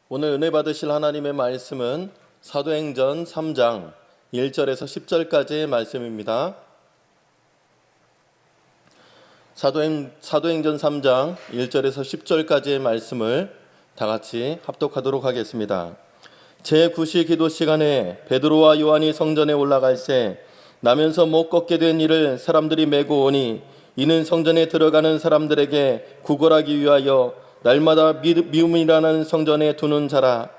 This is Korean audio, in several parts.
오늘 은혜 받으실 하나님의 말씀은 사도행전 3장 1절에서 10절까지의 말씀입니다. 사도행전 3장 1절에서 10절까지의 말씀을 다 같이 합독하도록 하겠습니다. 제9시 기도 시간에 베드로와 요한이 성전에 올라갈새 나면서 못 걷게 된 이를 사람들이 메고 오니 이는 성전에 들어가는 사람들에게 구걸하기 위하여 날마다 미움이라는 성전에 두는 자라.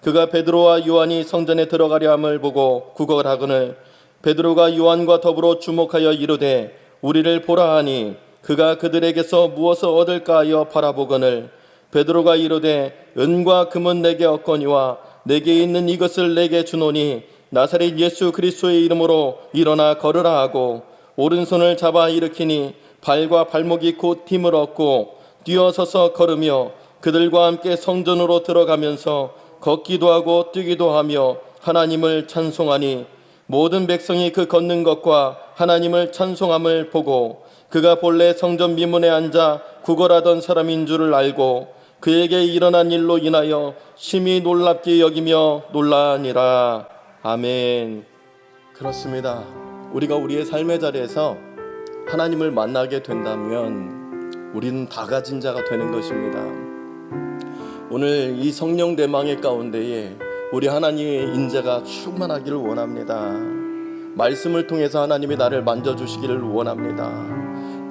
그가 베드로와 요한이 성전에 들어가려 함을 보고 구걸하거늘 베드로가 요한과 더불어 주목하여 이르되 우리를 보라 하니 그가 그들에게서 무엇을 얻을까 하여 바라보거늘 베드로가 이르되 은과 금은 내게 없거니와 내게 있는 이것을 내게 주노니 나사렛 예수 그리스도의 이름으로 일어나 걸으라 하고 오른손을 잡아 일으키니 발과 발목이 곧 힘을 얻고 뛰어서서 걸으며 그들과 함께 성전으로 들어가면서 걷기도 하고 뛰기도 하며 하나님을 찬송하니 모든 백성이 그 걷는 것과 하나님을 찬송함을 보고 그가 본래 성전 미문에 앉아 구걸하던 사람인 줄을 알고 그에게 일어난 일로 인하여 심히 놀랍게 여기며 놀라니라. 아멘. 그렇습니다. 우리가 우리의 삶의 자리에서 하나님을 만나게 된다면 우리는 다 가진 자가 되는 것입니다. 오늘 이 성령 대망의 가운데에 우리 하나님의 인자가 충만하기를 원합니다. 말씀을 통해서 하나님이 나를 만져주시기를 원합니다.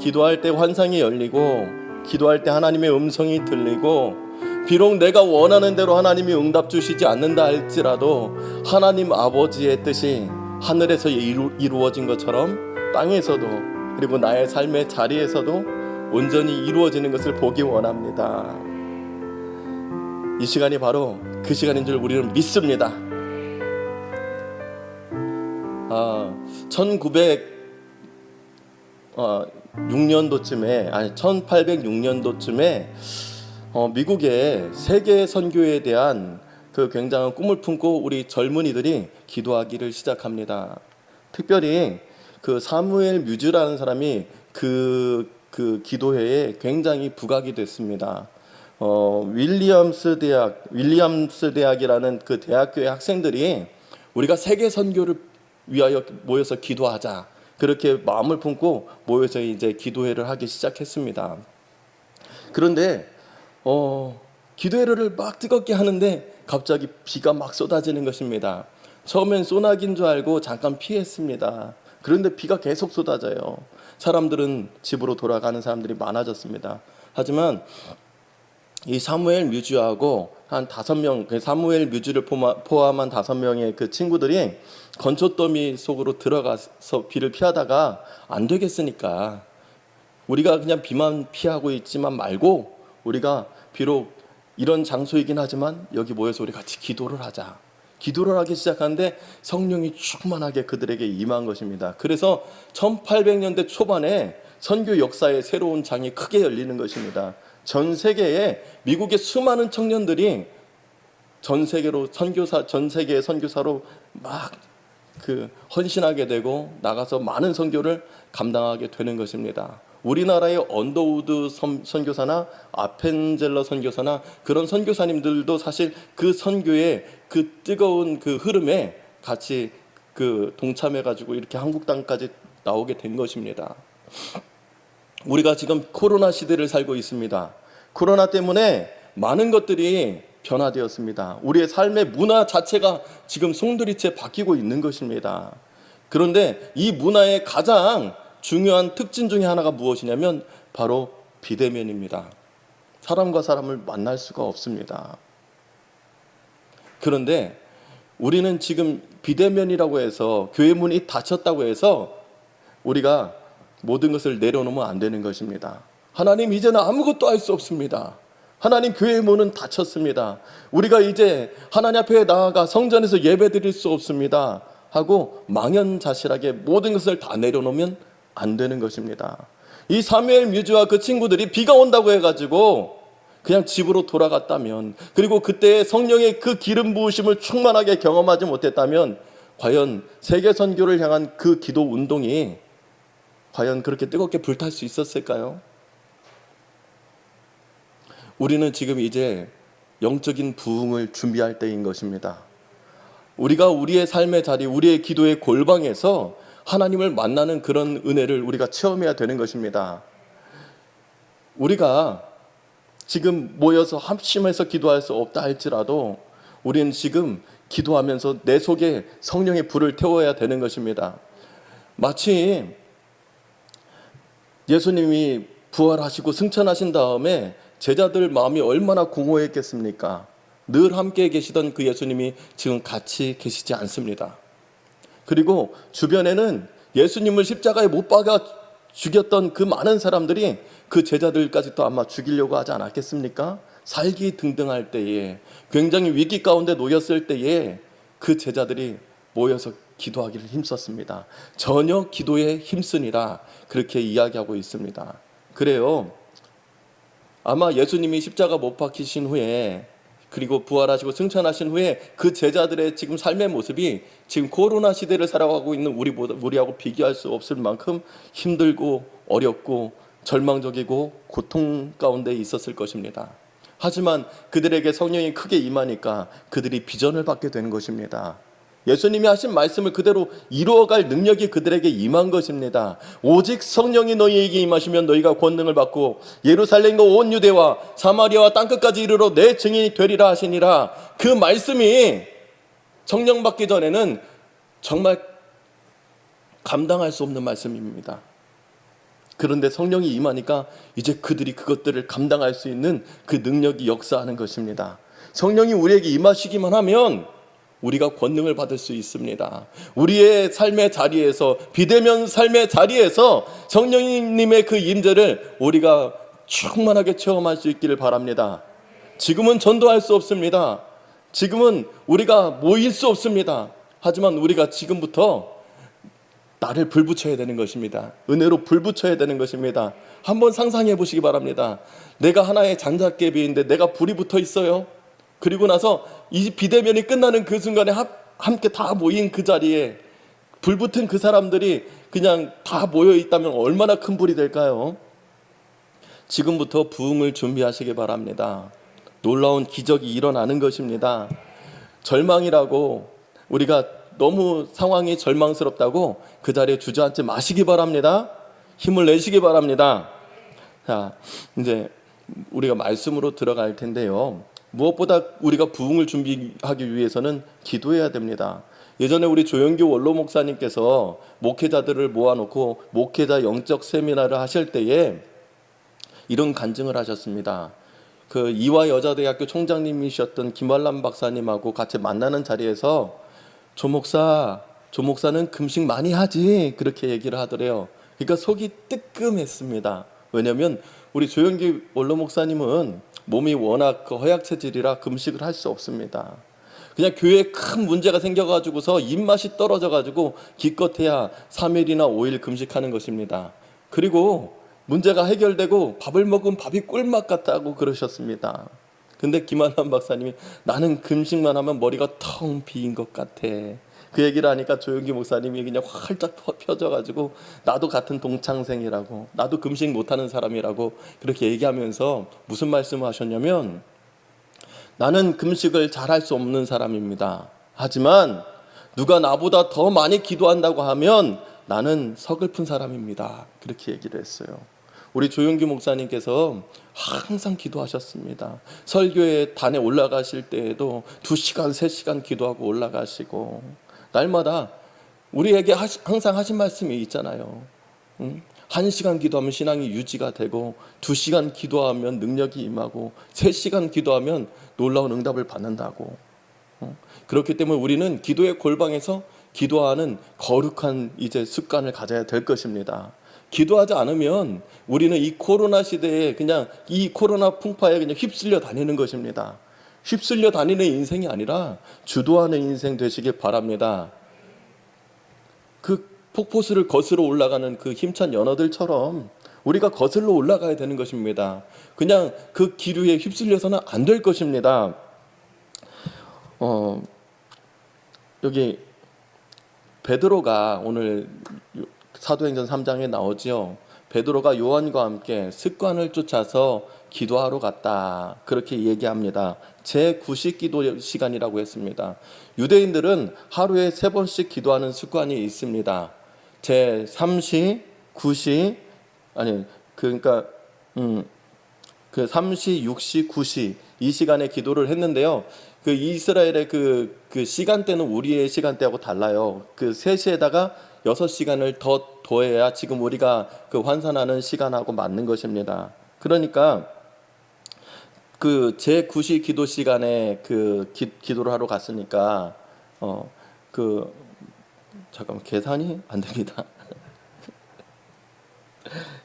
기도할 때 환상이 열리고 기도할 때 하나님의 음성이 들리고 비록 내가 원하는 대로 하나님이 응답 주시지 않는다 할지라도 하나님 아버지의 뜻이 하늘에서 이루어진 것처럼 땅에서도 그리고 나의 삶의 자리에서도 온전히 이루어지는 것을 보기 원합니다. 이 시간이 바로 그 시간인 줄 우리는 믿습니다. 1806년도쯤에 미국의 세계 선교에 대한 그 굉장한 꿈을 품고 우리 젊은이들이 기도하기를 시작합니다. 특별히 그 사무엘 뮤즈라는 사람이 그 기도회에 굉장히 부각이 됐습니다. 윌리엄스 대학이라는 그 대학교의 학생들이 우리가 세계 선교를 위하여 모여서 기도하자 그렇게 마음을 품고 모여서 이제 기도회를 하기 시작했습니다. 그런데 기도회를 막 뜨겁게 하는데 갑자기 비가 막 쏟아지는 것입니다. 처음엔 소나기인 줄 알고 잠깐 피했습니다. 그런데 비가 계속 쏟아져요. 사람들은 집으로 돌아가는 사람들이 많아졌습니다. 하지만 이 사무엘 뮤즈하고 한 5명, 사무엘 뮤즈를 포함한 5명의 그 친구들이 건초더미 속으로 들어가서 비를 피하다가 안 되겠으니까 우리가 그냥 비만 피하고 있지만 말고 우리가 비록 이런 장소이긴 하지만 여기 모여서 우리 같이 기도를 하자. 기도를 하기 시작하는데 성령이 충만하게 그들에게 임한 것입니다. 그래서 1800년대 초반에 선교 역사의 새로운 장이 크게 열리는 것입니다. 전 세계에 미국의 수많은 청년들이 전 세계의 선교사로 막 헌신하게 되고 나가서 많은 선교를 감당하게 되는 것입니다. 우리나라의 언더우드 선교사나 아펜젤러 선교사나 그런 선교사님들도 사실 그 선교의 그 뜨거운 그 흐름에 같이 동참해가지고 이렇게 한국 땅까지 나오게 된 것입니다. 우리가 지금 코로나 시대를 살고 있습니다. 코로나 때문에 많은 것들이 변화되었습니다. 우리의 삶의 문화 자체가 지금 송두리째 바뀌고 있는 것입니다. 그런데 이 문화의 가장 중요한 특징 중에 하나가 무엇이냐면 바로 비대면입니다. 사람과 사람을 만날 수가 없습니다. 그런데 우리는 지금 비대면이라고 해서 교회 문이 닫혔다고 해서 우리가 모든 것을 내려놓으면 안 되는 것입니다. 하나님 이제는 아무것도 할 수 없습니다. 하나님 교회의 문은 닫혔습니다. 우리가 이제 하나님 앞에 나아가 성전에서 예배 드릴 수 없습니다 하고 망연자실하게 모든 것을 다 내려놓으면 안 되는 것입니다. 이 사무엘 뮤즈와 그 친구들이 비가 온다고 해가지고 그냥 집으로 돌아갔다면, 그리고 그때 성령의 그 기름 부으심을 충만하게 경험하지 못했다면 과연 세계 선교를 향한 그 기도 운동이 과연 그렇게 뜨겁게 불탈 수 있었을까요? 우리는 지금 이제 영적인 부흥을 준비할 때인 것입니다. 우리가 우리의 삶의 자리, 우리의 기도의 골방에서 하나님을 만나는 그런 은혜를 우리가 체험해야 되는 것입니다. 우리가 지금 모여서 합심해서 기도할 수 없다 할지라도 우리는 지금 기도하면서 내 속에 성령의 불을 태워야 되는 것입니다. 마치 예수님이 부활하시고 승천하신 다음에 제자들 마음이 얼마나 공허했겠습니까? 늘 함께 계시던 그 예수님이 지금 같이 계시지 않습니다. 그리고 주변에는 예수님을 십자가에 못 박아 죽였던 그 많은 사람들이 그 제자들까지도 아마 죽이려고 하지 않았겠습니까? 살기 등등할 때에, 굉장히 위기 가운데 놓였을 때에 그 제자들이 모여서 기도하기를 힘썼습니다. 전혀 기도에 힘쓰니라 그렇게 이야기하고 있습니다. 그래요, 아마 예수님이 십자가 못 박히신 후에, 그리고 부활하시고 승천하신 후에 그 제자들의 지금 삶의 모습이 지금 코로나 시대를 살아가고 있는 우리하고 비교할 수 없을 만큼 힘들고 어렵고 절망적이고 고통 가운데 있었을 것입니다. 하지만 그들에게 성령이 크게 임하니까 그들이 비전을 받게 되는 것입니다. 예수님이 하신 말씀을 그대로 이루어갈 능력이 그들에게 임한 것입니다. 오직 성령이 너희에게 임하시면 너희가 권능을 받고 예루살렘과 온 유대와 사마리아와 땅끝까지 이르러 내 증인이 되리라 하시니라. 그 말씀이 성령 받기 전에는 정말 감당할 수 없는 말씀입니다. 그런데 성령이 임하니까 이제 그들이 그것들을 감당할 수 있는 그 능력이 역사하는 것입니다. 성령이 우리에게 임하시기만 하면 우리가 권능을 받을 수 있습니다. 우리의 삶의 자리에서, 비대면 삶의 자리에서 성령님의 그 임재를 우리가 충만하게 체험할 수 있기를 바랍니다. 지금은 전도할 수 없습니다. 지금은 우리가 모일 수 없습니다. 하지만 우리가 지금부터 나를 불붙여야 되는 것입니다. 은혜로 불붙여야 되는 것입니다. 한번 상상해 보시기 바랍니다. 내가 하나의 잔잣개비인데 내가 불이 붙어 있어요. 그리고 나서 이 비대면이 끝나는 그 순간에 함께 다 모인 그 자리에 불붙은 그 사람들이 그냥 다 모여 있다면 얼마나 큰 불이 될까요? 지금부터 부흥을 준비하시기 바랍니다. 놀라운 기적이 일어나는 것입니다. 절망이라고, 우리가 너무 상황이 절망스럽다고 그 자리에 주저앉지 마시기 바랍니다. 힘을 내시기 바랍니다. 자, 이제 우리가 말씀으로 들어갈 텐데요. 무엇보다 우리가 부흥을 준비하기 위해서는 기도해야 됩니다. 예전에 우리 조영규 원로 목사님께서 목회자들을 모아놓고 목회자 영적 세미나를 하실 때에 이런 간증을 하셨습니다. 그 이화여자대학교 총장님이셨던 김환란 박사님하고 같이 만나는 자리에서 조 목사는 금식 많이 하지, 그렇게 얘기를 하더래요. 그러니까 속이 뜨끔했습니다. 왜냐하면 우리 조영규 원로 목사님은 몸이 워낙 허약 체질이라 금식을 할 수 없습니다. 그냥 교회에 큰 문제가 생겨가지고서 입맛이 떨어져가지고 기껏해야 3일이나 5일 금식하는 것입니다. 그리고 문제가 해결되고 밥을 먹으면 밥이 꿀맛 같다고 그러셨습니다. 근데 김한남 박사님이 나는 금식만 하면 머리가 텅 비인 것 같아. 그 얘기를 하니까 조영기 목사님이 그냥 활짝 펴져가지고 나도 같은 동창생이라고, 나도 금식 못하는 사람이라고 그렇게 얘기하면서 무슨 말씀을 하셨냐면, 나는 금식을 잘할 수 없는 사람입니다. 하지만 누가 나보다 더 많이 기도한다고 하면 나는 서글픈 사람입니다. 그렇게 얘기를 했어요. 우리 조영기 목사님께서 항상 기도하셨습니다. 설교에 단에 올라가실 때에도 2시간, 3시간 기도하고 올라가시고, 날마다 우리에게 항상 하신 말씀이 있잖아요. 1시간 기도하면 신앙이 유지가 되고, 2시간 기도하면 능력이 임하고, 3시간 기도하면 놀라운 응답을 받는다고. 그렇기 때문에 우리는 기도의 골방에서 기도하는 거룩한 이제 습관을 가져야 될 것입니다. 기도하지 않으면 우리는 이 코로나 시대에 그냥 이 코로나 풍파에 그냥 휩쓸려 다니는 것입니다. 휩쓸려 다니는 인생이 아니라 주도하는 인생 되시길 바랍니다. 그 폭포수를 거스러 올라가는 그 힘찬 연어들처럼 우리가 거슬러 올라가야 되는 것입니다. 그냥 그 기류에 휩쓸려서는 안 될 것입니다. 여기 베드로가 오늘 사도행전 3장에 나오죠. 베드로가 요한과 함께 습관을 쫓아서 기도하러 갔다. 그렇게 얘기합니다. 제9시 기도 시간이라고 했습니다. 유대인들은 하루에 3번씩 기도하는 습관이 있습니다. 제3시, 9시, 아니 그러니까 그 3시, 6시, 9시 이 시간에 기도를 했는데요. 그 이스라엘의 그 시간대는 우리의 시간대하고 달라요. 그 3시에다가 6시간을 더해야 지금 우리가 그 환산하는 시간하고 맞는 것입니다. 그러니까 그 제9시 기도 시간에 그 기도를 하러 갔으니까 잠깐만 계산이 안 됩니다.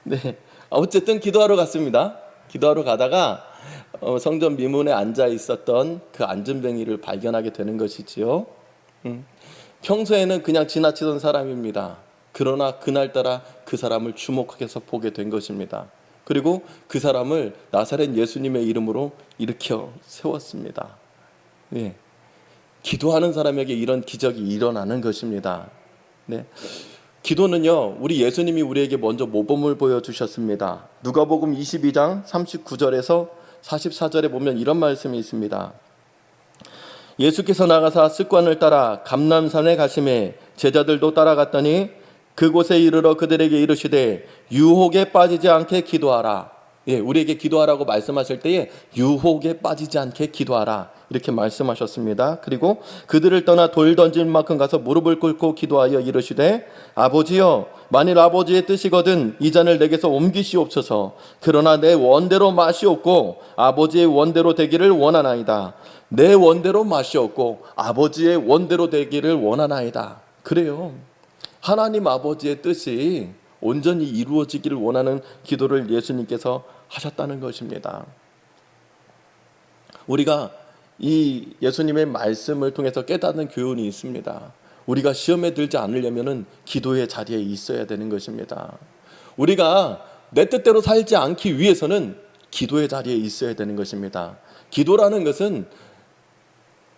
네, 어쨌든 기도하러 갔습니다. 기도하러 가다가 성전 미문에 앉아 있었던 그 안전뱅이를 발견하게 되는 것이지요. 평소에는 그냥 지나치던 사람입니다. 그러나 그날따라 그 사람을 주목해서 보게 된 것입니다. 그리고 그 사람을 나사렛 예수님의 이름으로 일으켜 세웠습니다. 네. 기도하는 사람에게 이런 기적이 일어나는 것입니다. 네. 기도는요, 우리 예수님이 우리에게 먼저 모범을 보여주셨습니다. 누가복음 22장 39절에서 44절에 보면 이런 말씀이 있습니다. 예수께서 나가사 습관을 따라 감람산에 가시매 제자들도 따라갔더니 그곳에 이르러 그들에게 이르시되 유혹에 빠지지 않게 기도하라. 예, 우리에게 기도하라고 말씀하실 때에 유혹에 빠지지 않게 기도하라 이렇게 말씀하셨습니다. 그리고 그들을 떠나 돌 던질 만큼 가서 무릎을 꿇고 기도하여 이르시되 아버지여 만일 아버지의 뜻이거든 이 잔을 내게서 옮기시옵소서. 그러나 내 원대로 마시옵고 아버지의 원대로 되기를 원하나이다. 내 원대로 마시옵고 아버지의 원대로 되기를 원하나이다. 그래요. 하나님 아버지의 뜻이 온전히 이루어지기를 원하는 기도를 예수님께서 하셨다는 것입니다. 우리가 이 예수님의 말씀을 통해서 깨닫는 교훈이 있습니다. 우리가 시험에 들지 않으려면 기도의 자리에 있어야 되는 것입니다. 우리가 내 뜻대로 살지 않기 위해서는 기도의 자리에 있어야 되는 것입니다. 기도라는 것은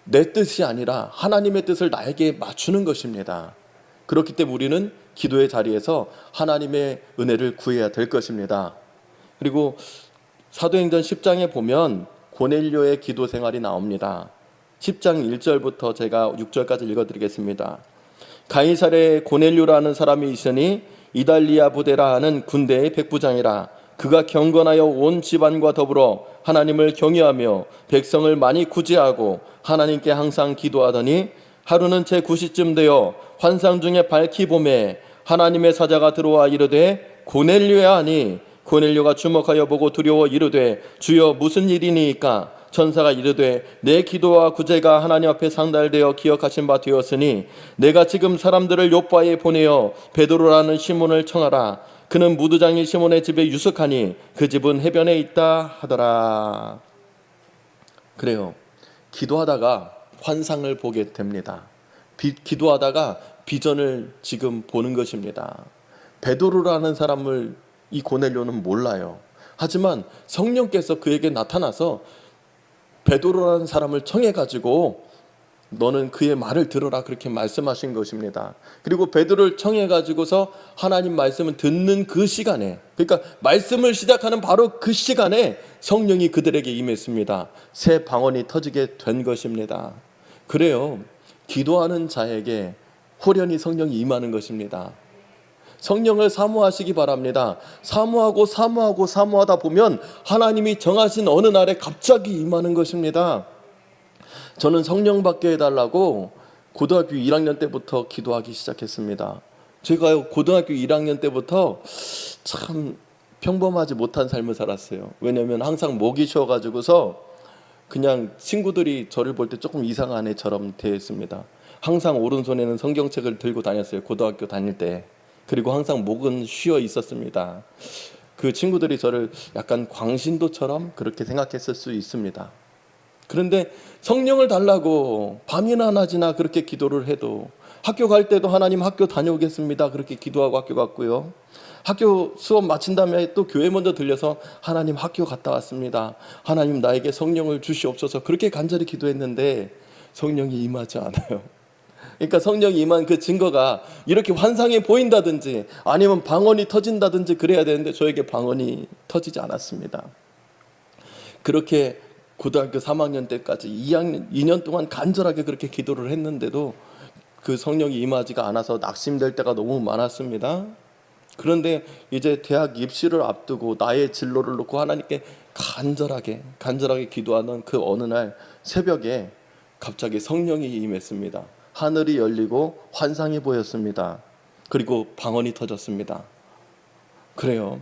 내 뜻이 아니라 하나님의 뜻을 나에게 맞추는 것입니다. 그렇기 때문에 우리는 기도의 자리에서 하나님의 은혜를 구해야 될 것입니다. 그리고 사도행전 10장에 보면 고넬료의 기도 생활이 나옵니다. 10장 1절부터 제가 6절까지 읽어드리겠습니다. 가이사랴에 고넬료라는 사람이 있으니 이달리아 부대라 하는 군대의 백부장이라. 그가 경건하여 온 집안과 더불어 하나님을 경외하며 백성을 많이 구제하고 하나님께 항상 기도하더니 하루는 제9시쯤 되어 환상 중에 밝히 보매 하나님의 사자가 들어와 이르되 고넬료야 하니 고넬료가 주목하여 보고 두려워 이르되 주여 무슨 일이니까? 천사가 이르되 내 기도와 구제가 하나님 앞에 상달되어 기억하신 바 되었으니 내가 지금 사람들을 요바에 보내어 베드로라는 시몬을 청하라. 그는 무두장이 시몬의 집에 유숙하니 그 집은 해변에 있다 하더라. 그래요. 기도하다가 환상을 보게 됩니다. 기도하다가 비전을 지금 보는 것입니다. 베드로라는 사람을 이 고넬료는 몰라요. 하지만 성령께서 그에게 나타나서 베드로라는 사람을 청해가지고 너는 그의 말을 들어라 그렇게 말씀하신 것입니다. 그리고 베드로를 청해가지고서 하나님 말씀을 듣는 그 시간에, 그러니까 말씀을 시작하는 바로 그 시간에 성령이 그들에게 임했습니다. 새 방언이 터지게 된 것입니다. 그래요. 기도하는 자에게 호련히 성령이 임하는 것입니다. 성령을 사모하시기 바랍니다. 사모하다 보면 하나님이 정하신 어느 날에 갑자기 임하는 것입니다. 저는 성령 받게 해달라고 고등학교 1학년 때부터 기도하기 시작했습니다. 제가 고등학교 1학년 때부터 참 평범하지 못한 삶을 살았어요. 왜냐하면 항상 목이 쉬어가지고서 그냥 친구들이 저를 볼 때 조금 이상한 애처럼 대했습니다. 항상 오른손에는 성경책을 들고 다녔어요. 고등학교 다닐 때. 그리고 항상 목은 쉬어 있었습니다. 그 친구들이 저를 약간 광신도처럼 그렇게 생각했을 수 있습니다. 그런데 성령을 달라고 밤이나 낮이나 그렇게 기도를 해도, 학교 갈 때도 하나님 학교 다녀오겠습니다 그렇게 기도하고 학교 갔고요. 학교 수업 마친 다음에 또 교회 먼저 들려서 하나님 학교 갔다 왔습니다. 하나님 나에게 성령을 주시옵소서 그렇게 간절히 기도했는데 성령이 임하지 않아요. 그러니까 성령이 임한 그 증거가 이렇게 환상이 보인다든지 아니면 방언이 터진다든지 그래야 되는데 저에게 방언이 터지지 않았습니다. 그렇게 고등학교 3학년 때까지 2년 동안 간절하게 그렇게 기도를 했는데도 그 성령이 임하지가 않아서 낙심될 때가 너무 많았습니다. 그런데 이제 대학 입시를 앞두고 나의 진로를 놓고 하나님께 간절하게 기도하던 그 어느 날 새벽에 갑자기 성령이 임했습니다. 하늘이 열리고 환상이 보였습니다. 그리고 방언이 터졌습니다. 그래요.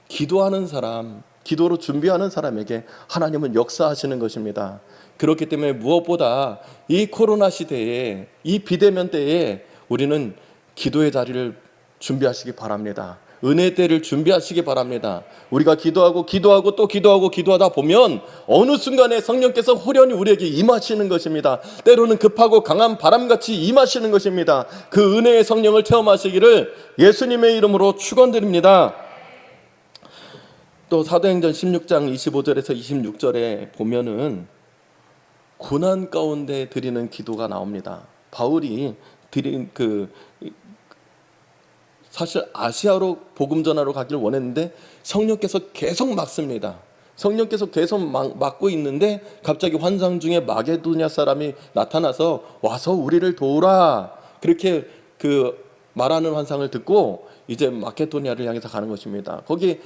기도하는 사람, 기도로 준비하는 사람에게 하나님은 역사하시는 것입니다. 그렇기 때문에 무엇보다 이 코로나 시대에, 이 비대면 때에 우리는 기도의 자리를 준비하시기 바랍니다. 은혜 때를 준비하시기 바랍니다. 우리가 기도하고 또 기도하다 보면 어느 순간에 성령께서 호련히 우리에게 임하시는 것입니다. 때로는 급하고 강한 바람같이 임하시는 것입니다. 그 은혜의 성령을 체험하시기를 예수님의 이름으로 축원드립니다. 또 사도행전 16장 25절에서 26절에 보면은 고난 가운데 드리는 기도가 나옵니다. 바울이 드린 사실 아시아로 복음 전하러 가기를 원했는데 성령께서 계속 막습니다. 성령께서 계속 막고 있는데 갑자기 환상 중에 마게도냐 사람이 나타나서 와서 우리를 도우라 그렇게 말하는 환상을 듣고 이제 마케도니아를 향해서 가는 것입니다. 거기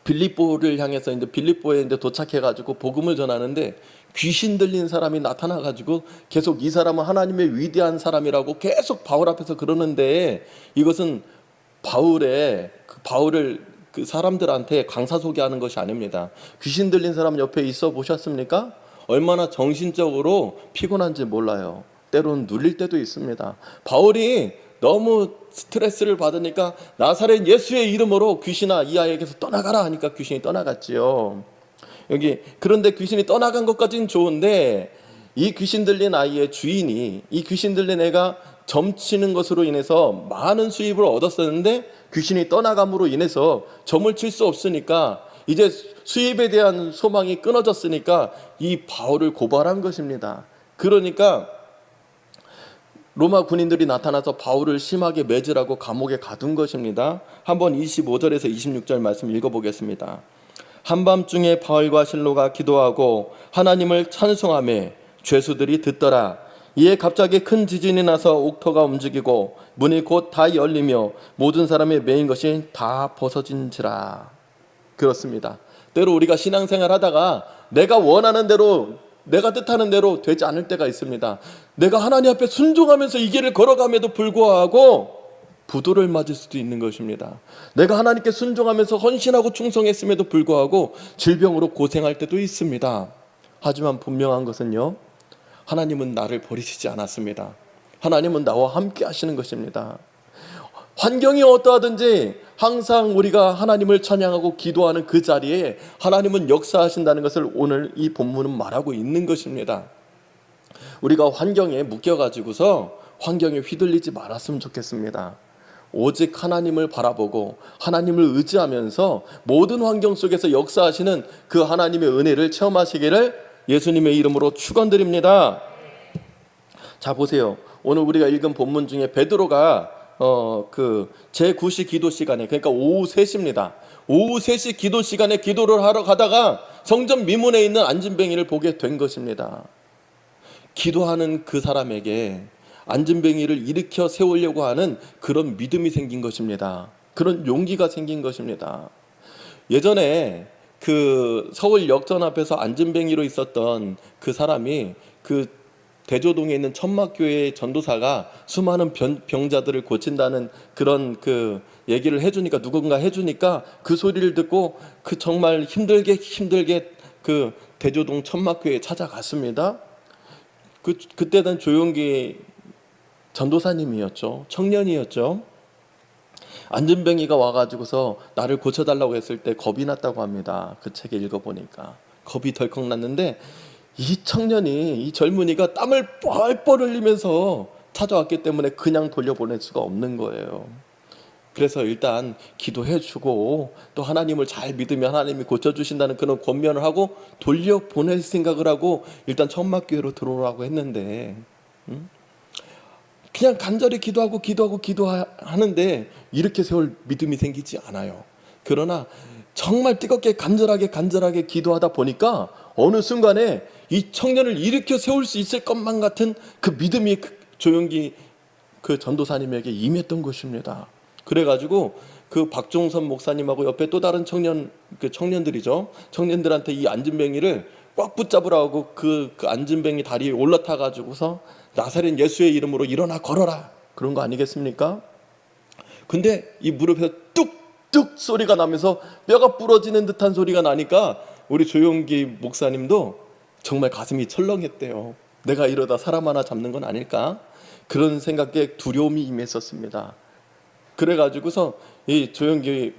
빌립보를 향해서 이제 빌립보에 이제 도착해가지고 복음을 전하는데 귀신 들린 사람이 나타나가지고 계속 이 사람은 하나님의 위대한 사람이라고 계속 바울 앞에서 그러는데 이것은 바울을 그 사람들한테 강사 소개하는 것이 아닙니다. 귀신 들린 사람 옆에 있어 보셨습니까? 얼마나 정신적으로 피곤한지 몰라요. 때로는 눌릴 때도 있습니다. 바울이 너무 스트레스를 받으니까 나사렛 예수의 이름으로 귀신아 이 아이에게서 떠나가라 하니까 귀신이 떠나갔지요. 그런데 귀신이 떠나간 것까지는 좋은데 이 귀신 들린 아이의 주인이 이 귀신 들린 애가 점치는 것으로 인해서 많은 수입을 얻었었는데 귀신이 떠나감으로 인해서 점을 칠 수 없으니까 이제 수입에 대한 소망이 끊어졌으니까 이 바울을 고발한 것입니다. 그러니까 로마 군인들이 나타나서 바울을 심하게 매질하고 감옥에 가둔 것입니다. 한번 25절에서 26절 말씀 읽어보겠습니다. 한밤중에 바울과 실로가 기도하고 하나님을 찬송하며 죄수들이 듣더라. 이에 갑자기 큰 지진이 나서 옥토가 움직이고 문이 곧 다 열리며 모든 사람이 매인 것이 다 벗어진지라. 그렇습니다. 때로 우리가 신앙생활 하다가 내가 원하는 대로 내가 뜻하는 대로 되지 않을 때가 있습니다. 내가 하나님 앞에 순종하면서 이 길을 걸어감에도 불구하고 부도를 맞을 수도 있는 것입니다. 내가 하나님께 순종하면서 헌신하고 충성했음에도 불구하고 질병으로 고생할 때도 있습니다. 하지만 분명한 것은요, 하나님은 나를 버리시지 않았습니다. 하나님은 나와 함께 하시는 것입니다. 환경이 어떠하든지 항상 우리가 하나님을 찬양하고 기도하는 그 자리에 하나님은 역사하신다는 것을 오늘 이 본문은 말하고 있는 것입니다. 우리가 환경에 묶여가지고서 환경에 휘둘리지 말았으면 좋겠습니다. 오직 하나님을 바라보고 하나님을 의지하면서 모든 환경 속에서 역사하시는 그 하나님의 은혜를 체험하시기를 예수님의 이름으로 축원드립니다. 자, 보세요. 오늘 우리가 읽은 본문 중에 베드로가 제9시 기도 시간에, 그러니까 오후 3시입니다. 오후 3시 기도 시간에 기도를 하러 가다가 성전 미문에 있는 안진뱅이를 보게 된 것입니다. 기도하는 그 사람에게 안진뱅이를 일으켜 세우려고 하는 그런 믿음이 생긴 것입니다. 그런 용기가 생긴 것입니다. 예전에 서울 역전 앞에서 안진뱅이로 있었던 그 사람이 대조동에 있는 천막교회의 전도사가 수많은 병자들을 고친다는 그런 얘기를 해주니까, 누군가 해주니까 그 소리를 듣고 정말 힘들게 대조동 천막교회에 찾아갔습니다. 그때는 조용기 전도사님이었죠. 청년이었죠. 안진뱅이가 와가지고서 나를 고쳐달라고 했을 때 겁이 났다고 합니다. 그 책에 읽어보니까 겁이 덜컥 났는데, 이 젊은이가 땀을 뻘뻘 흘리면서 찾아왔기 때문에 그냥 돌려보낼 수가 없는 거예요. 그래서 일단 기도해주고 또 하나님을 잘 믿으면 하나님이 고쳐주신다는 그런 권면을 하고 돌려보낼 생각을 하고 일단 천막교회로 들어오라고 했는데, 그냥 간절히 기도하는데 이렇게 세월 믿음이 생기지 않아요. 그러나 정말 뜨겁게 간절하게 기도하다 보니까 어느 순간에 이 청년을 일으켜 세울 수 있을 것만 같은 그 믿음이 조용기 그 전도사님에게 임했던 것입니다. 그래가지고 그 박종선 목사님하고 옆에 또 다른 청년들이죠. 청년들한테 이 안진뱅이를 꽉 붙잡으라고 그 안진뱅이 다리에 올라타 가지고서 나사렛 예수의 이름으로 일어나 걸어라, 그런 거 아니겠습니까? 근데 이 무릎에서 뚝뚝 소리가 나면서 뼈가 부러지는 듯한 소리가 나니까 우리 조용기 목사님도 정말 가슴이 철렁했대요. 내가 이러다 사람 하나 잡는 건 아닐까? 그런 생각에 두려움이 임했었습니다. 그래가지고서 이 조용기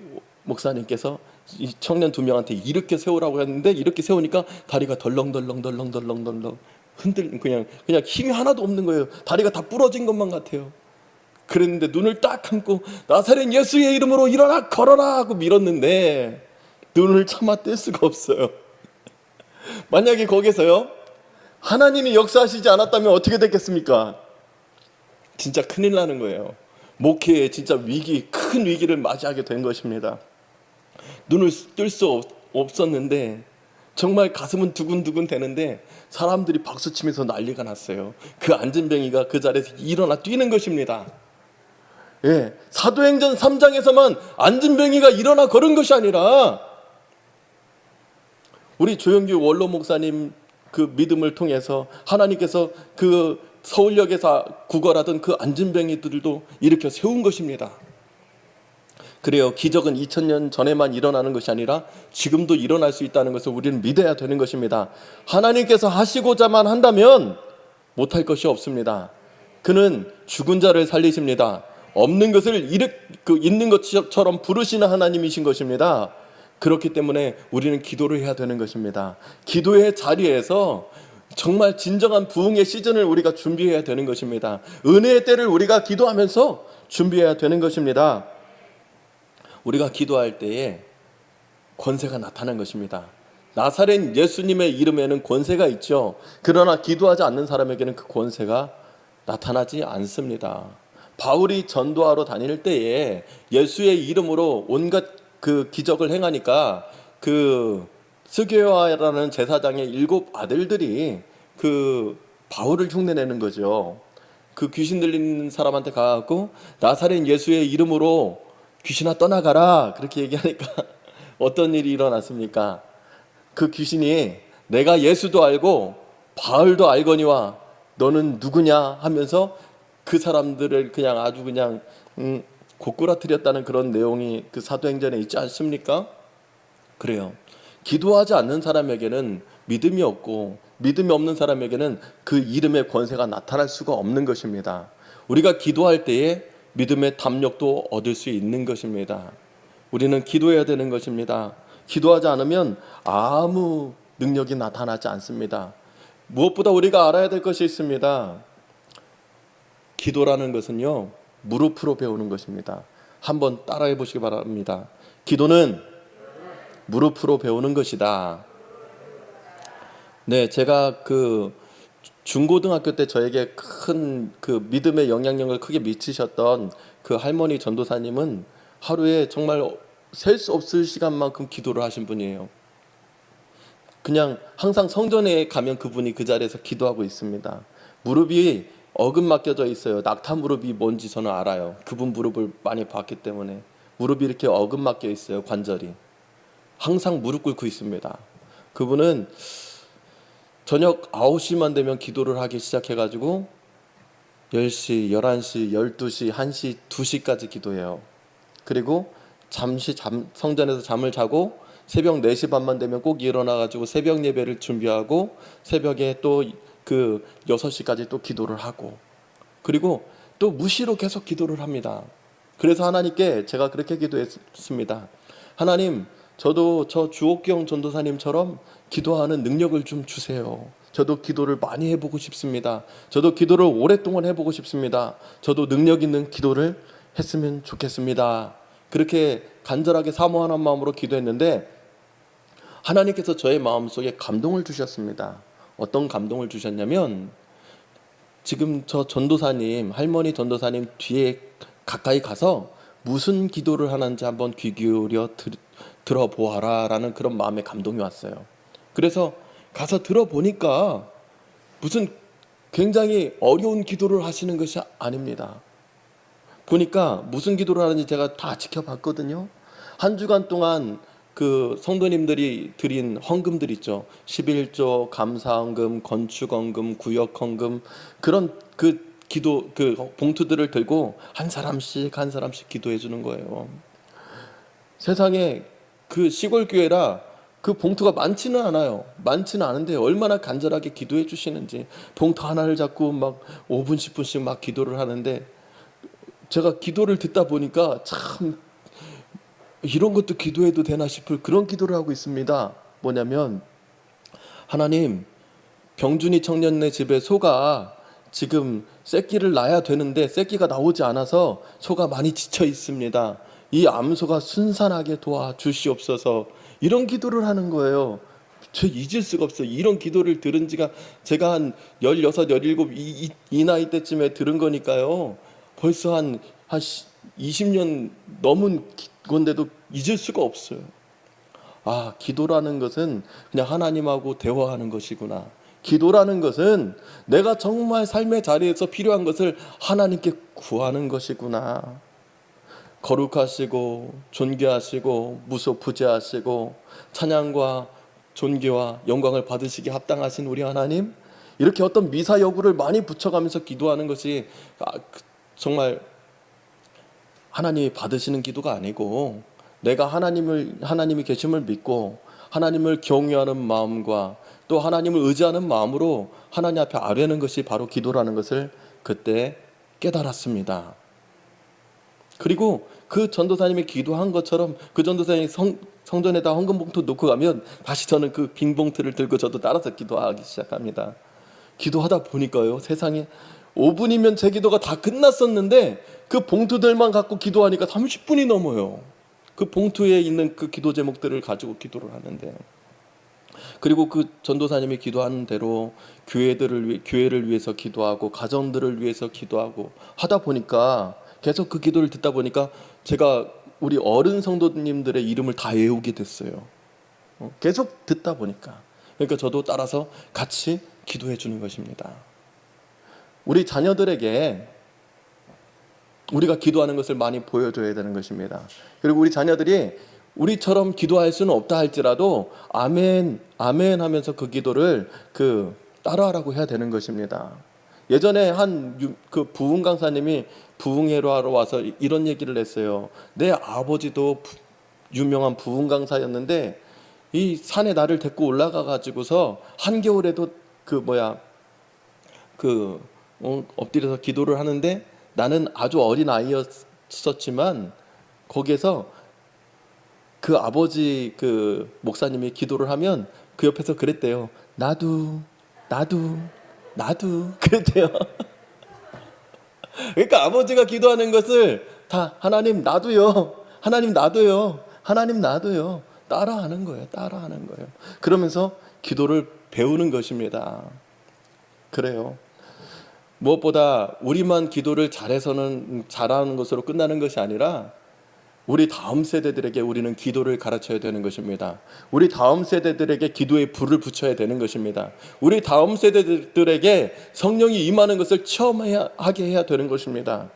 목사님께서 이 청년 2명한테 이렇게 세우라고 했는데, 이렇게 세우니까 다리가 덜렁덜렁 그냥 힘이 하나도 없는 거예요. 다리가 다 부러진 것만 같아요. 그랬는데 눈을 딱 감고 나사렛 예수의 이름으로 일어나 걸어라 하고 밀었는데 눈을 차마 뗄 수가 없어요. 만약에 거기서요 하나님이 역사하시지 않았다면 어떻게 됐겠습니까? 진짜 큰일 나는 거예요. 목회에 진짜 큰 위기를 맞이하게 된 것입니다. 눈을 뜰 수 없었는데 정말 가슴은 두근두근 되는데 사람들이 박수치면서 난리가 났어요. 그 안진뱅이가 그 자리에서 일어나 뛰는 것입니다. 예, 사도행전 3장에서만 안진뱅이가 일어나 걸은 것이 아니라 우리 조영규 원로 목사님 그 믿음을 통해서 하나님께서 그 서울역에서 구걸하던 그 안진뱅이들도 일으켜 세운 것입니다. 그래요. 기적은 2000년 전에만 일어나는 것이 아니라 지금도 일어날 수 있다는 것을 우리는 믿어야 되는 것입니다. 하나님께서 하시고자만 한다면 못할 것이 없습니다. 그는 죽은 자를 살리십니다. 없는 것을 있는 것처럼 부르시는 하나님이신 것입니다. 그렇기 때문에 우리는 기도를 해야 되는 것입니다. 기도의 자리에서 정말 진정한 부흥의 시즌을 우리가 준비해야 되는 것입니다. 은혜의 때를 우리가 기도하면서 준비해야 되는 것입니다. 우리가 기도할 때에 권세가 나타난 것입니다. 나사렛 예수님의 이름에는 권세가 있죠. 그러나 기도하지 않는 사람에게는 그 권세가 나타나지 않습니다. 바울이 전도하러 다닐 때에 예수의 이름으로 온갖 그 기적을 행하니까 그 스게와라는 제사장의 7 아들들이 그 바울을 흉내내는 거죠. 그 귀신 들리는 사람한테 가고 나사렛 예수의 이름으로 귀신아 떠나가라, 그렇게 얘기하니까 어떤 일이 일어났습니까? 그 귀신이 내가 예수도 알고 바울도 알거니와 너는 누구냐 하면서 그 사람들을 그냥 아주 그냥 고꾸라뜨렸다는 그런 내용이 그 사도행전에 있지 않습니까? 그래요. 기도하지 않는 사람에게는 믿음이 없고 믿음이 없는 사람에게는 그 이름의 권세가 나타날 수가 없는 것입니다. 우리가 기도할 때에 믿음의 담력도 얻을 수 있는 것입니다. 우리는 기도해야 되는 것입니다. 기도하지 않으면 아무 능력이 나타나지 않습니다. 무엇보다 우리가 알아야 될 것이 있습니다. 기도라는 것은요, 무릎으로 배우는 것입니다. 한번 따라해 보시기 바랍니다. 기도는 무릎으로 배우는 것이다. 네, 제가 그 중고등학교 때 저에게 큰 그 믿음의 영향력을 크게 미치셨던 그 할머니 전도사님은 하루에 정말 셀 수 없을 시간만큼 기도를 하신 분이에요. 그냥 항상 성전에 가면 그분이 그 자리에서 기도하고 있습니다. 무릎이 어긋막혀져 있어요. 낙타 무릎이 뭔지 저는 알아요. 그분 무릎을 많이 봤기 때문에. 무릎이 이렇게 어긋막혀 있어요. 관절이. 항상 무릎 꿇고 있습니다. 그분은 저녁 9시만 되면 기도를 하기 시작해가지고 10시, 11시, 12시, 1시, 2시까지 기도해요. 그리고 잠시 성전에서 잠을 자고 새벽 4시 반만 되면 꼭 일어나가지고 새벽 예배를 준비하고 새벽에 또 그 6시까지 또 기도를 하고 그리고 또 무시로 계속 기도를 합니다. 그래서 하나님께 제가 그렇게 기도했습니다. 하나님, 저도 저 주옥경 전도사님처럼 기도하는 능력을 좀 주세요. 저도 기도를 많이 해보고 싶습니다. 저도 기도를 오랫동안 해보고 싶습니다. 저도 능력 있는 기도를 했으면 좋겠습니다. 그렇게 간절하게 사모하는 마음으로 기도했는데 하나님께서 저의 마음속에 감동을 주셨습니다. 어떤 감동을 주셨냐면 지금 저 전도사님, 할머니 전도사님 뒤에 가까이 가서 무슨 기도를 하는지 한번 귀 기울여 들어보아라 라는 그런 마음의 감동이 왔어요. 그래서 가서 들어보니까 무슨 굉장히 어려운 기도를 하시는 것이 아닙니다. 보니까 무슨 기도를 하는지 제가 다 지켜봤거든요. 한 주간 동안 그 성도님들이 드린 헌금들 있죠. 11조, 감사헌금, 건축헌금, 구역헌금, 그런 그 기도 그 봉투들을 들고 한 사람씩 한 사람씩 기도해 주는 거예요. 세상에 그 시골 교회라 그 봉투가 많지는 않아요. 많지는 않은데 얼마나 간절하게 기도해 주시는지, 봉투 하나를 잡고 막 5분 10분씩 막 기도를 하는데, 제가 기도를 듣다 보니까 참 이런 것도 기도해도 되나 싶을 그런 기도를 하고 있습니다. 뭐냐면, 하나님, 병준이 청년네 집에 소가 지금 새끼를 낳아야 되는데 새끼가 나오지 않아서 소가 많이 지쳐 있습니다. 이 암소가 순산하게 도와주시옵소서. 이런 기도를 하는 거예요. 저 잊을 수가 없어요. 이런 기도를 들은 지가 제가 한 16, 17 이 나이 때쯤에 들은 거니까요. 벌써 한 20년 넘은 건데도 잊을 수가 없어요. 아, 기도라는 것은 그냥 하나님하고 대화하는 것이구나. 기도라는 것은 내가 정말 삶의 자리에서 필요한 것을 하나님께 구하는 것이구나. 거룩하시고 존귀하시고 무소부재하시고 찬양과 존귀와 영광을 받으시기 합당하신 우리 하나님, 이렇게 어떤 미사여구를 많이 붙여가면서 기도하는 것이 정말 하나님이 받으시는 기도가 아니고, 내가 하나님이 계심을 믿고 하나님을 경외하는 마음과 또 하나님을 의지하는 마음으로 하나님 앞에 아뢰는 것이 바로 기도라는 것을 그때 깨달았습니다. 그리고 그 전도사님이 기도한 것처럼 그 전도사님이 성전에다 헌금 봉투 놓고 가면 다시 저는 그 빈 봉투를 들고 저도 따라서 기도하기 시작합니다. 기도하다 보니까요, 세상에 5분이면 제 기도가 다 끝났었는데 그 봉투들만 갖고 기도하니까 30분이 넘어요. 그 봉투에 있는 그 기도 제목들을 가지고 기도를 하는데, 그리고 그 전도사님이 기도하는 대로 교회를 위해서 기도하고 가정들을 위해서 기도하고 하다 보니까, 계속 그 기도를 듣다 보니까 제가 우리 어른 성도님들의 이름을 다 외우게 됐어요. 계속 듣다 보니까. 그러니까 저도 따라서 같이 기도해 주는 것입니다. 우리 자녀들에게 우리가 기도하는 것을 많이 보여줘야 되는 것입니다. 그리고 우리 자녀들이 우리처럼 기도할 수는 없다 할지라도 아멘, 아멘 하면서 그 기도를 따라하라고 해야 되는 것입니다. 예전에 그 부흥 강사님이 부흥회로 하러 와서 이런 얘기를 했어요. 내 아버지도 유명한 부흥 강사였는데 이 산에 나를 데리고 올라가 가지고서 한겨울에도 엎드려서 기도를 하는데, 나는 아주 어린 아이였었지만 거기에서 그 아버지 그 목사님이 기도를 하면 그 옆에서 그랬대요. 나도 그랬대요. 그러니까 아버지가 기도하는 것을 다 하나님 나도요, 하나님 나도요, 하나님 나도요, 따라하는 거예요. 그러면서 기도를 배우는 것입니다. 그래요. 무엇보다 우리만 기도를 잘하는 것으로 끝나는 것이 아니라 우리 다음 세대들에게 우리는 기도를 가르쳐야 되는 것입니다. 우리 다음 세대들에게 기도의 불을 붙여야 되는 것입니다. 우리 다음 세대들에게 성령이 임하는 것을 체험하게 해야 되는 것입니다.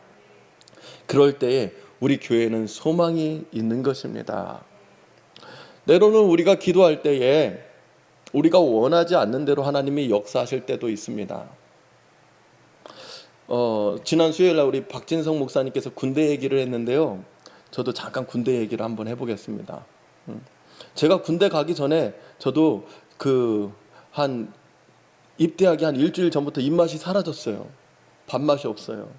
그럴 때에 우리 교회는 소망이 있는 것입니다. 때로는 우리가 기도할 때에 우리가 원하지 않는 대로 하나님이 역사하실 때도 있습니다. 지난 수요일날 우리 박진성 목사님께서 군대 얘기를 했는데요. 저도 잠깐 군대 얘기를 한번 해보겠습니다. 제가 군대 가기 전에 저도 입대하기 한 일주일 전부터 입맛이 사라졌어요. 밥맛이 없어요.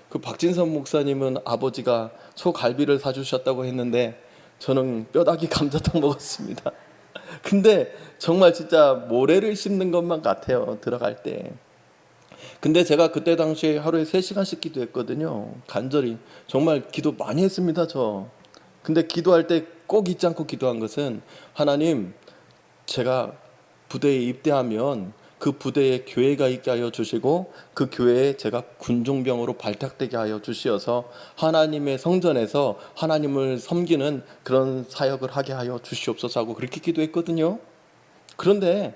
그 박진성 목사님은 아버지가 소갈비를 사주셨다고 했는데 저는 뼈다귀 감자탕 먹었습니다. 근데 정말 진짜 모래를 씹는 것만 같아요, 들어갈 때. 근데 제가 그때 당시에 하루에 3시간씩 기도했거든요. 간절히 정말 기도 많이 했습니다, 저. 근데 기도할 때 꼭 잊지 않고 기도한 것은, 하나님, 제가 부대에 입대하면 그 부대에 교회가 있게 하여 주시고 그 교회에 제가 군종병으로 발탁되게 하여 주시어서 하나님의 성전에서 하나님을 섬기는 그런 사역을 하게 하여 주시옵소서 하고 그렇게 기도했거든요. 그런데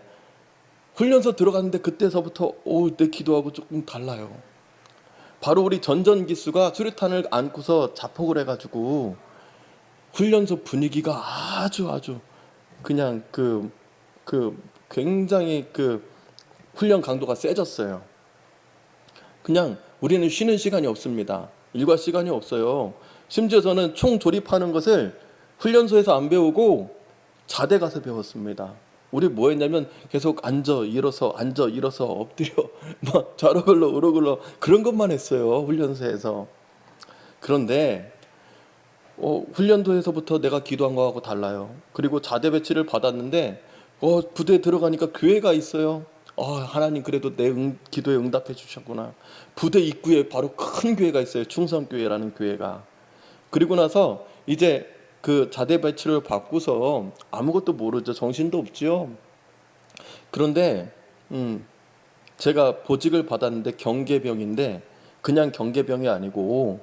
훈련소 들어갔는데 그때서부터 내 기도하고 조금 달라요. 바로 우리 전전기수가 수류탄을 안고서 자폭을 해가지고 훈련소 분위기가 아주 그냥 굉장히 훈련 강도가 세졌어요. 그냥 우리는 쉬는 시간이 없습니다. 일과 시간이 없어요. 심지어 저는 총 조립하는 것을 훈련소에서 안 배우고 자대 가서 배웠습니다. 우리 뭐 했냐면 계속 앉아 일어서 엎드려 막 좌로 굴러 우로 굴러 그런 것만 했어요. 훈련소에서. 그런데 훈련소에서부터 내가 기도한 거하고 달라요. 그리고 자대 배치를 받았는데 부대에 들어가니까 교회가 있어요. 하나님 그래도 내 기도에 응답해 주셨구나. 부대 입구에 바로 큰 교회가 있어요. 충성교회라는 교회가. 그리고 나서 이제 그 자대 배치를 받고서 아무것도 모르죠. 정신도 없죠. 그런데 제가 보직을 받았는데 경계병인데 그냥 경계병이 아니고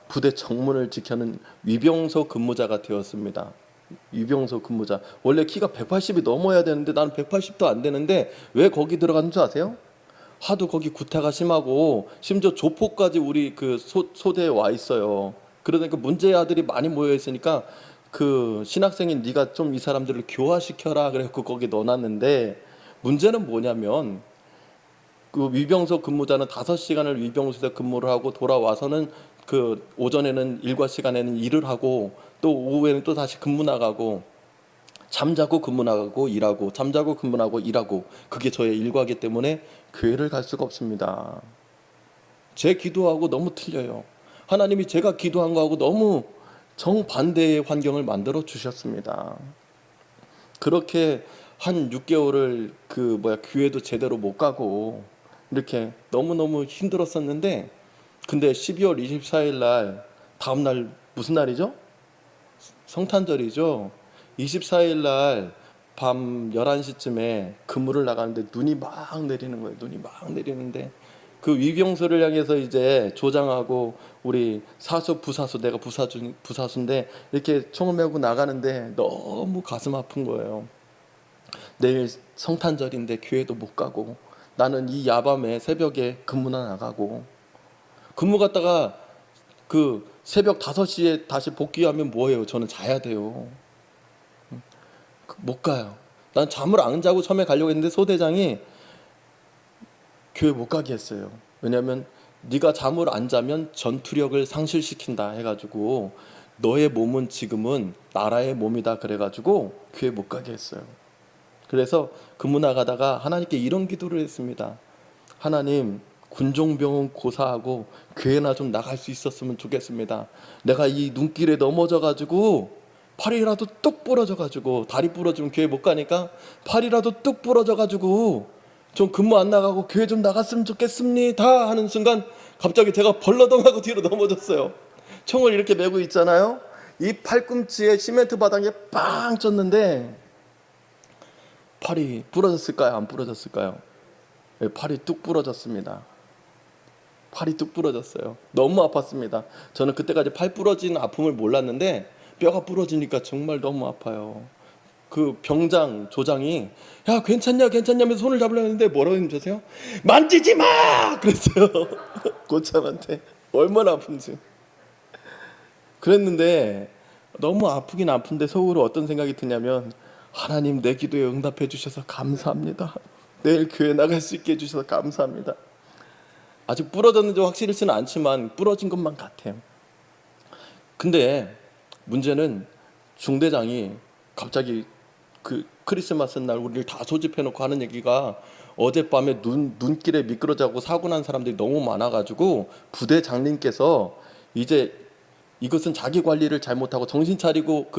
부대 정문을 지켜는 위병소 근무자가 되었습니다. 위병소 근무자. 원래 키가 180이 넘어야 되는데 나는 180도 안 되는데 왜 거기 들어갔는 줄 아세요? 하도 거기 구타가 심하고 심지어 조폭까지 우리 그 소대에 와 있어요. 그러니까 문제의 아들이 많이 모여 있으니까 그 신학생인 네가 좀 이 사람들을 교화시켜라 그래갖고 거기 넣어놨는데 문제는 뭐냐면 그 위병소 근무자는 5시간을 위병소에서 근무를 하고 돌아와서는 그 오전에는 일과 시간에는 일을 하고 또 오후에는 또 다시 근무 나가고 잠자고 근무 나가고 일하고 잠자고 근무 나가고 일하고 그게 저의 일과기 때문에 교회를 갈 수가 없습니다. 제 기도하고 너무 틀려요. 하나님이 제가 기도한 거하고 너무 정반대의 환경을 만들어 주셨습니다. 그렇게 한 6개월을 교회도 제대로 못 가고 이렇게 너무너무 힘들었었는데 근데 12월 24일 날 다음 날 무슨 날이죠? 성탄절이죠. 24일 날 밤 11시쯤에 근무를 나가는데 눈이 막 내리는 거예요. 눈이 막 내리는데 그 위병소를 향해서 이제 조장하고 우리 사수 부사수 내가 부사수인데 이렇게 총을 메고 나가는데 너무 가슴 아픈 거예요. 내일 성탄절인데 교회도 못 가고 나는 이 야밤에 새벽에 근무나 나가고 근무 갔다가 그 새벽 5시에 다시 복귀하면 뭐예요? 저는 자야 돼요. 못 가요. 난 잠을 안 자고 처음에 가려고 했는데 소대장이 교회 못 가게 했어요. 왜냐하면 네가 잠을 안 자면 전투력을 상실시킨다 해가지고 너의 몸은 지금은 나라의 몸이다 그래가지고 교회 못 가게 했어요. 그래서 근무 나가다가 하나님께 이런 기도를 했습니다. 하나님 군종병은 고사하고 교회나 좀 나갈 수 있었으면 좋겠습니다. 내가 이 눈길에 넘어져가지고 팔이라도 뚝 부러져가지고 다리 부러지면 교회 못 가니까 팔이라도 뚝 부러져가지고 좀 근무 안 나가고 교회 좀 나갔으면 좋겠습니다 하는 순간 갑자기 제가 벌러덩하고 뒤로 넘어졌어요. 총을 이렇게 메고 있잖아요. 이 팔꿈치에 시멘트 바닥에 빵 쪘는데 팔이 부러졌을까요? 안 부러졌을까요? 팔이 뚝 부러졌습니다. 팔이 뚝 부러졌어요. 너무 아팠습니다. 저는 그때까지 팔 부러진 아픔을 몰랐는데 뼈가 부러지니까 정말 너무 아파요. 그 병장 조장이 야 괜찮냐면서 손을 잡으려고 했는데 뭐라고 했는지 아세요? 만지지 마! 그랬어요. 고참한테 얼마나 아픈지. 그랬는데 너무 아프긴 아픈데 속으로 어떤 생각이 드냐면 하나님 내 기도에 응답해 주셔서 감사합니다. 내일 교회 나갈 수 있게 해주셔서 감사합니다. 아직 부러졌는지 확실치는 않지만 부러진 것만 같아요. 근데 문제는 중대장이 갑자기 그 크리스마스 날 우리를 다 소집해놓고 하는 얘기가 어젯밤에 눈길에 미끄러져고 사고 난 사람들이 너무 많아가지고 부대 장님께서 이제 이것은 자기 관리를 잘못하고 정신 차리고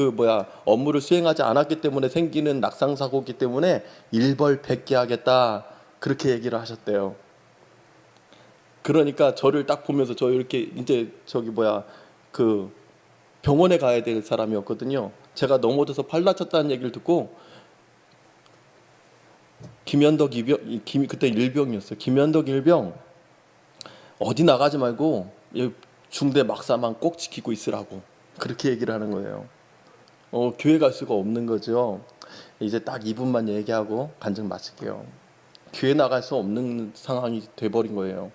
업무를 수행하지 않았기 때문에 생기는 낙상사고이기 때문에 일벌백계하겠다 그렇게 얘기를 하셨대요. 그러니까 저를 딱 보면서 저 이렇게 이제 병원에 가야 될 사람이었거든요. 제가 넘어져서 팔 다쳤다는 얘기를 듣고 김현덕 그때 일병이었어요. 김현덕 일병 어디 나가지 말고 중대 막사만 꼭 지키고 있으라고 그렇게 얘기를 하는 거예요. 교회 갈 수가 없는 거죠. 이제 딱 2분만 얘기하고 간증 마칠게요. 교회 나갈 수 없는 상황이 돼버린 거예요.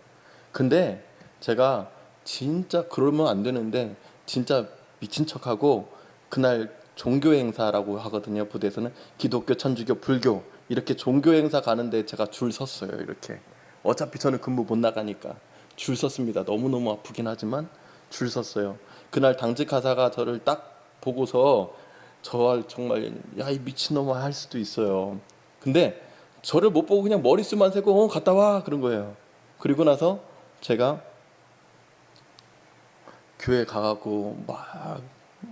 근데 제가 진짜 그러면 안 되는데 진짜 미친 척하고 그날 종교 행사라고 하거든요. 부대에서는 기독교, 천주교, 불교 이렇게 종교 행사 가는데 제가 줄 섰어요. 이렇게 어차피 저는 근무 못 나가니까 줄 섰습니다. 너무너무 아프긴 하지만 줄 섰어요. 그날 당직 하사가 저를 딱 보고서 저 정말 야 이 미친놈아 할 수도 있어요. 근데 저를 못 보고 그냥 머릿수만 세고 갔다 와 그런 거예요. 그리고 나서 제가 교회 가고 막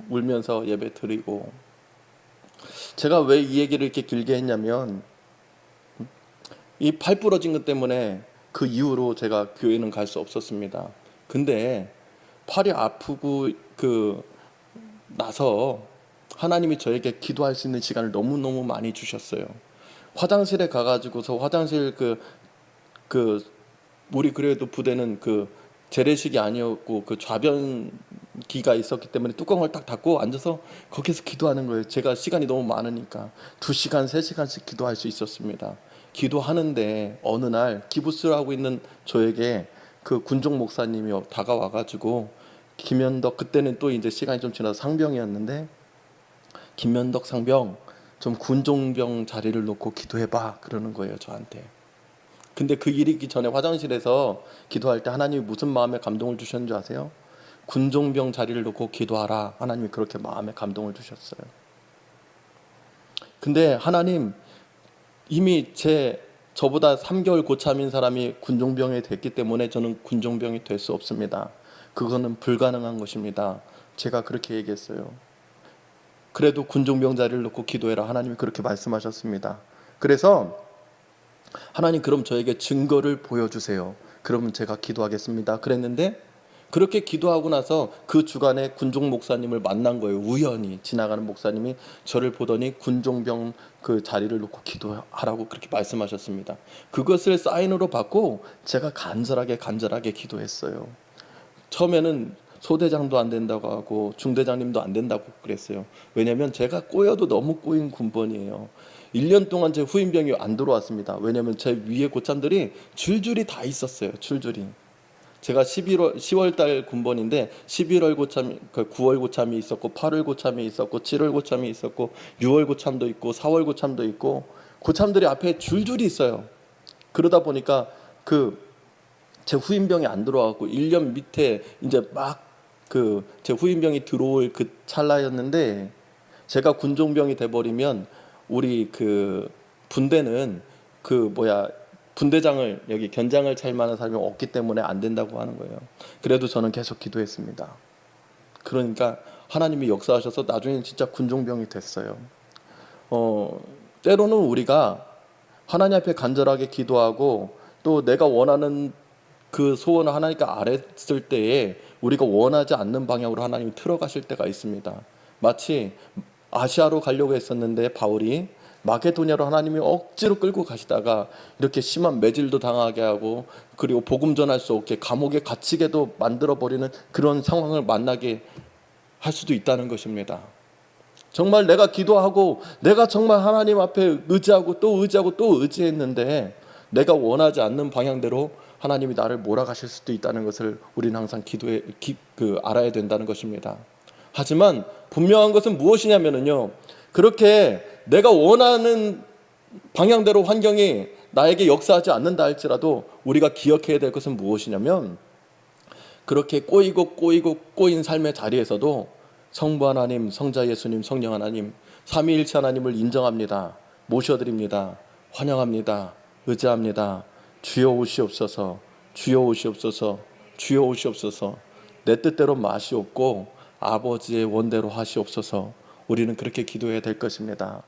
울면서 예배 드리고, 제가 왜 이 얘기를 이렇게 길게 했냐면 이 팔 부러진 것 때문에 그 이후로 제가 교회는 갈 수 없었습니다. 근데 팔이 아프고 나서 하나님이 저에게 기도할 수 있는 시간을 너무너무 많이 주셨어요. 화장실에 가가지고서 화장실 우리 그래도 부대는 재래식이 아니었고 좌변기가 있었기 때문에 뚜껑을 딱 닫고 앉아서 거기서 기도하는 거예요. 제가 시간이 너무 많으니까 2시간, 3시간씩 기도할 수 있었습니다. 기도하는데 어느 날 기부스를 하고 있는 저에게 군종 목사님이 다가와가지고 김현덕, 그때는 또 이제 시간이 좀 지나서 상병이었는데, 김현덕 상병 좀 군종병 자리를 놓고 기도해봐 그러는 거예요 저한테. 근데 그 일이 있기 전에 화장실에서 기도할 때 하나님이 무슨 마음에 감동을 주셨는 줄 아세요? 군종병 자리를 놓고 기도하라, 하나님이 그렇게 마음에 감동을 주셨어요. 근데 하나님 이미 저보다 3개월 고참인 사람이 군종병이 됐기 때문에 저는 군종병이 될 수 없습니다. 그거는 불가능한 것입니다. 제가 그렇게 얘기했어요. 그래도 군종병 자리를 놓고 기도해라, 하나님이 그렇게 말씀하셨습니다. 그래서 하나님 그럼 저에게 증거를 보여주세요. 그러면 제가 기도하겠습니다. 그랬는데 그렇게 기도하고 나서 그 주간에 군종 목사님을 만난 거예요. 우연히 지나가는 목사님이 저를 보더니 군종병 자리를 놓고 기도하라고 그렇게 말씀하셨습니다. 그것을 사인으로 받고 제가 간절하게 기도했어요. 처음에는 소대장도 안 된다고 하고 중대장님도 안 된다고 그랬어요. 왜냐하면 제가 꼬여도 너무 꼬인 군번이에요. 1년 동안 제 후임병이 안 들어왔습니다. 왜냐하면 제 위에 고참들이 줄줄이 다 있었어요. 줄줄이. 제가 10월 달 군번인데 11월 고참, 9월 고참이 있었고 8월 고참이 있었고 7월 고참이 있었고 6월 고참도 있고 4월 고참도 있고 고참들이 앞에 줄줄이 있어요. 그러다 보니까 제 후임병이 안 들어와갖고 1년 밑에 이제 막 제 후임병이 들어올 그 찰나였는데, 제가 군종병이 돼버리면 우리 분대는 분대장을 여기 견장을 찰 만한 사람이 없기 때문에 안 된다고 하는 거예요. 그래도 저는 계속 기도했습니다. 그러니까 하나님이 역사하셔서 나중에는 진짜 군종병이 됐어요. 때로는 우리가 하나님 앞에 간절하게 기도하고 또 내가 원하는 그 소원을 하나님께 아뢰었을 때에 우리가 원하지 않는 방향으로 하나님이 틀어가실 때가 있습니다. 마치 아시아로 가려고 했었는데 바울이 마게도냐로 하나님이 억지로 끌고 가시다가 이렇게 심한 매질도 당하게 하고, 그리고 복음 전할 수 없게 감옥에 갇히게도 만들어버리는 그런 상황을 만나게 할 수도 있다는 것입니다. 정말 내가 기도하고 내가 정말 하나님 앞에 의지하고 또 의지했는데 내가 원하지 않는 방향대로 하나님이 나를 몰아가실 수도 있다는 것을 우리는 항상 알아야 된다는 것입니다. 하지만 분명한 것은 무엇이냐면요, 그렇게 내가 원하는 방향대로 환경이 나에게 역사하지 않는다 할지라도 우리가 기억해야 될 것은 무엇이냐면, 그렇게 꼬인 삶의 자리에서도 성부 하나님, 성자 예수님, 성령 하나님, 삼위일체 하나님을 인정합니다. 모셔드립니다. 환영합니다. 의지합니다. 주여 오시옵소서, 주여 오시옵소서, 주여 오시옵소서. 내 뜻대로 마시옵고 아버지의 원대로 하시옵소서. 우리는 그렇게 기도해야 될 것입니다.